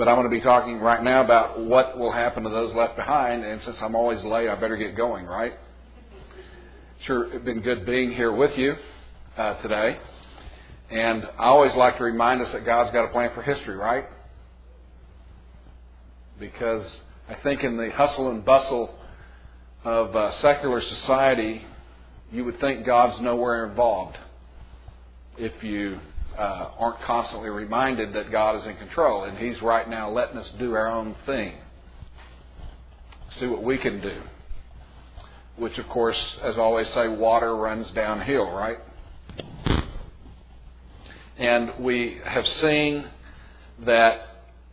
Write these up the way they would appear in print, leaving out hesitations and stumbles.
But I'm going to be talking right now about what will happen to those left behind, and since I'm always late, I better get going, right? Sure, it's been good being here with you today. And I always like to remind us that God's got a plan for history, right? Because I think in the hustle and bustle of secular society, you would think God's nowhere involved if you aren't constantly reminded that God is in control, and He's right now letting us do our own thing. See what we can do. Which, of course, as I always say, water runs downhill, right? And we have seen that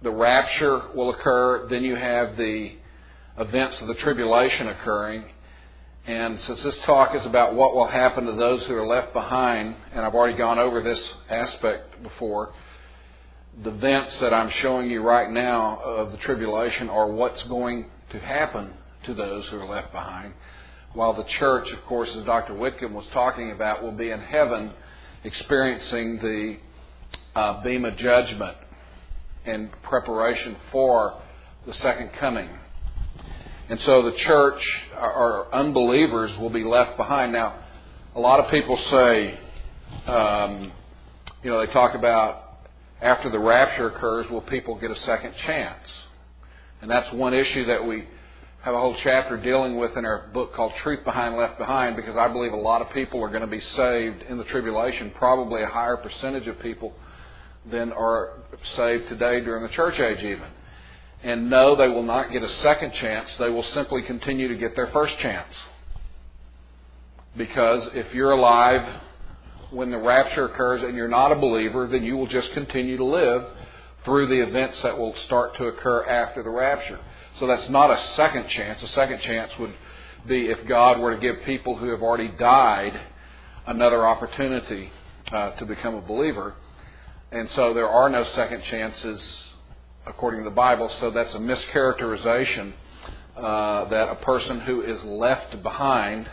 the rapture will occur, then you have the events of the tribulation occurring. And since this talk is about what will happen to those who are left behind, and I've already gone over this aspect before, the events that I'm showing you right now of the tribulation are what's going to happen to those who are left behind, while the church, of course, as Dr. Whitcomb was talking about, will be in heaven experiencing the Bema judgment in preparation for the second coming. And so the church, or unbelievers, will be left behind. Now, a lot of people say, they talk about after the rapture occurs, will people get a second chance? And that's one issue that we have a whole chapter dealing with in our book called Truth Behind Left Behind, because I believe a lot of people are going to be saved in the tribulation, probably a higher percentage of people than are saved today during the church age even. And no, they will not get a second chance. They will simply continue to get their first chance. Because if you're alive when the rapture occurs and you're not a believer, then you will just continue to live through the events that will start to occur after the rapture. So that's not a second chance. A second chance would be if God were to give people who have already died another opportunity to become a believer. And so there are no second chances according to the Bible, so that's a mischaracterization that a person who is left behind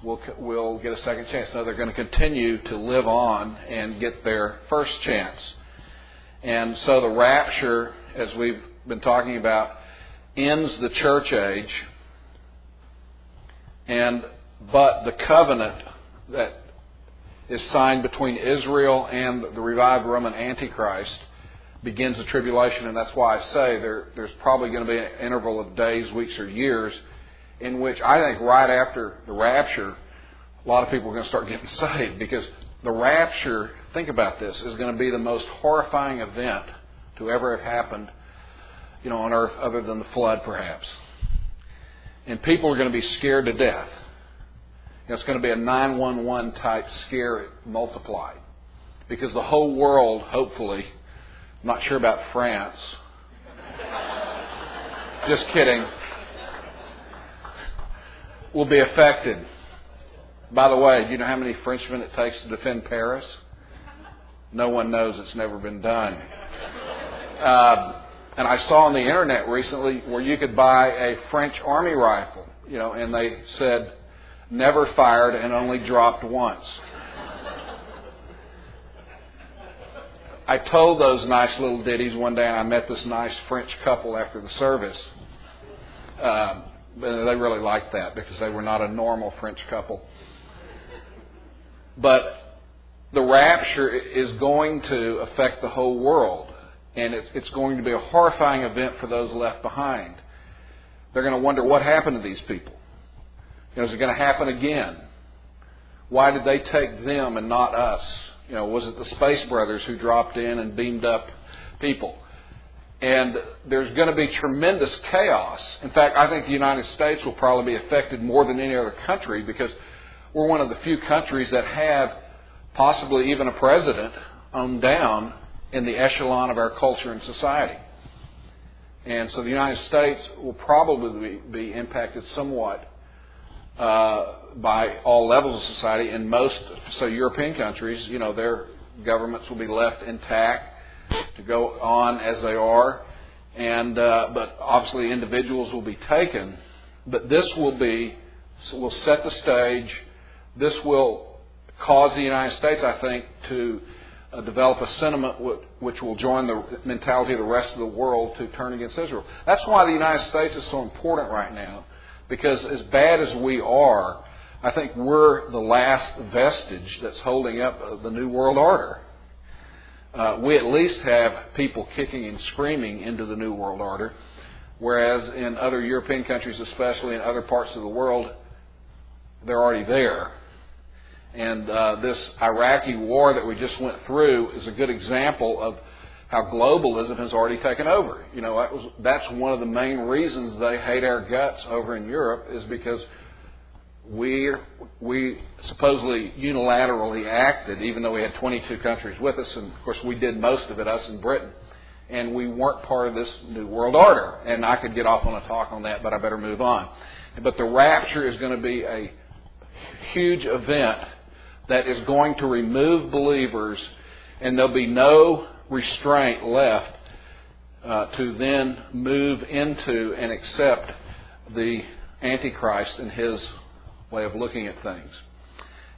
will get a second chance. No, they're going to continue to live on and get their first chance. And so the rapture, as we've been talking about, ends the church age, but the covenant that is signed between Israel and the revived Roman Antichrist begins the tribulation, and that's why I say there's probably going to be an interval of days, weeks, or years in which I think right after the rapture, a lot of people are going to start getting saved, because the rapture, think about this, is going to be the most horrifying event to ever have happened, on earth, other than the flood, perhaps. And people are going to be scared to death. It's going to be a 911 type scare multiplied, because the whole world, hopefully, I'm not sure about France. Just kidding. Will be affected. By the way, do you know how many Frenchmen it takes to defend Paris? No one knows. It's never been done. And I saw on the internet recently where you could buy a French army rifle, and they said never fired and only dropped once. I told those nice little ditties one day, and I met this nice French couple after the service. They really liked that because they were not a normal French couple. But the rapture is going to affect the whole world, and it's going to be a horrifying event for those left behind. They're going to wonder what happened to these people. Is it going to happen again? Why did they take them and not us? Was it the Space Brothers who dropped in and beamed up people? And there's going to be tremendous chaos. In fact, I think the United States will probably be affected more than any other country, because we're one of the few countries that have possibly even a president on down in the echelon of our culture and society. And so the United States will probably be impacted somewhat by all levels of society. In most, European countries, their governments will be left intact to go on as they are, but obviously individuals will be taken. But this will set the stage. This will cause the United States, I think, to develop a sentiment which will join the mentality of the rest of the world to turn against Israel. That's why the United States is so important right now, because as bad as we are, I think we're the last vestige that's holding up the New World Order. We at least have people kicking and screaming into the New World Order, whereas in other European countries, especially in other parts of the world, they're already there. And this Iraqi war that we just went through is a good example of how globalism has already taken over. You know, that's one of the main reasons they hate our guts over in Europe, is because we supposedly unilaterally acted, even though we had 22 countries with us, and of course we did most of it, us in Britain, and we weren't part of this New World Order. And I could get off on a talk on that, but I better move on. But the rapture is going to be a huge event that is going to remove believers, and there'll be no restraint left to then move into and accept the Antichrist and his way of looking at things.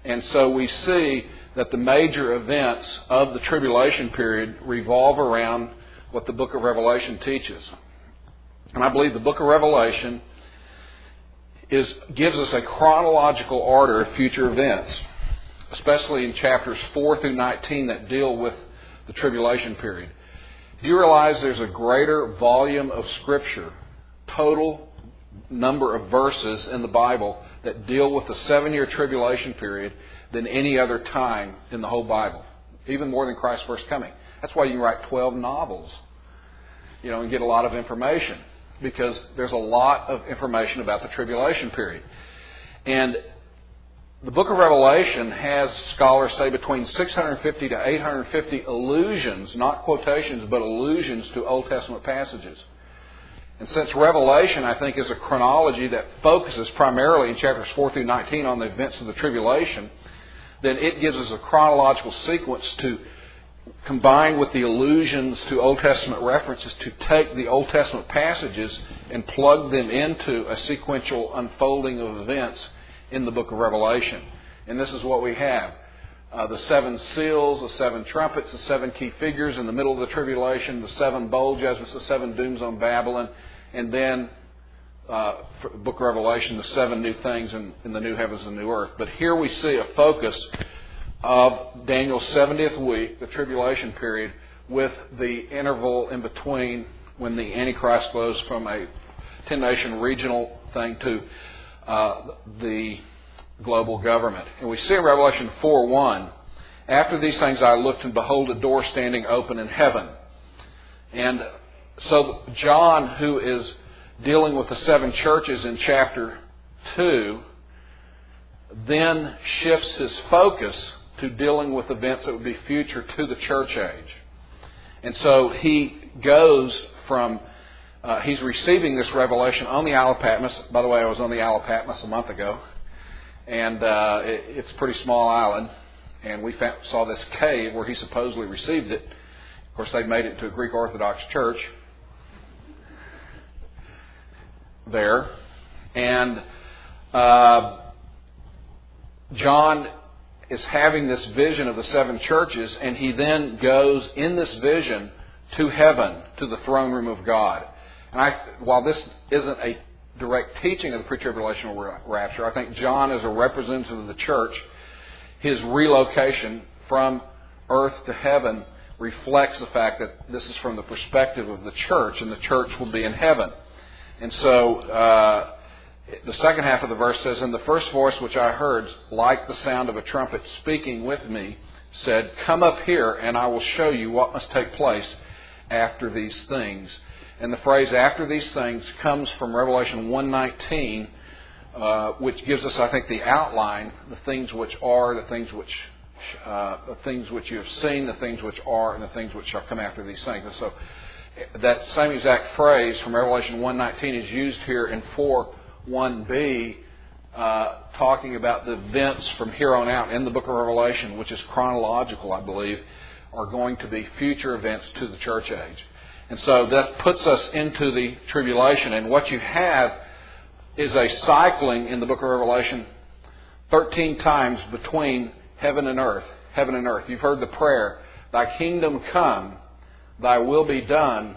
And so we see that the major events of the tribulation period revolve around what the book of Revelation teaches. And I believe the book of Revelation gives us a chronological order of future events, especially in chapters 4 through 19 that deal with the tribulation period. Do you realize there's a greater volume of Scripture, total number of verses in the Bible, that deal with the 7-year tribulation period than any other time in the whole Bible, even more than Christ's first coming? That's why you can write 12 novels, and get a lot of information, because there's a lot of information about the tribulation period. And the book of Revelation has, scholars say, between 650 to 850 allusions, not quotations, but allusions to Old Testament passages. And since Revelation, I think, is a chronology that focuses primarily in chapters 4 through 19 on the events of the tribulation, then it gives us a chronological sequence to combine with the allusions to Old Testament references to take the Old Testament passages and plug them into a sequential unfolding of events in the book of Revelation. And this is what we have. The 7 seals, the 7 trumpets, the 7 key figures in the middle of the tribulation, the 7 bowl judgments, the 7 dooms on Babylon, and then for the book of Revelation, the 7 new things in the new heavens and new earth. But here we see a focus of Daniel's 70th week, the tribulation period, with the interval in between when the Antichrist goes from a 10-nation regional thing to the global government. And we see in Revelation 4:1, after these things I looked, and behold, a door standing open in heaven. And so John, who is dealing with the 7 churches in chapter 2, then shifts his focus to dealing with events that would be future to the church age. And so he goes from, he's receiving this revelation on the Isle of Patmos. By the way, I was on the Isle of Patmos a month ago. And it's a pretty small island. And we saw this cave where he supposedly received it. Of course, they made it to a Greek Orthodox church there. And John is having this vision of the 7 churches, and he then goes in this vision to heaven, to the throne room of God. And while this isn't a direct teaching of the pre-tribulational rapture, I think John, as a representative of the church, his relocation from earth to heaven reflects the fact that this is from the perspective of the church, and the church will be in heaven. And so the second half of the verse says, and the first voice which I heard, like the sound of a trumpet speaking with me, said, come up here, and I will show you what must take place after these things. And the phrase after these things comes from Revelation 1:19, which gives us, I think, the outline, the things which are, the things which you have seen, the things which are, and the things which shall come after these things. And so that same exact phrase from Revelation 1:19 is used here in 4:1b, talking about the events from here on out in the book of Revelation, which is chronological, I believe, are going to be future events to the church age. And so that puts us into the tribulation. And what you have is a cycling in the book of Revelation 13 times between heaven and earth. Heaven and earth. You've heard the prayer, Thy kingdom come, thy will be done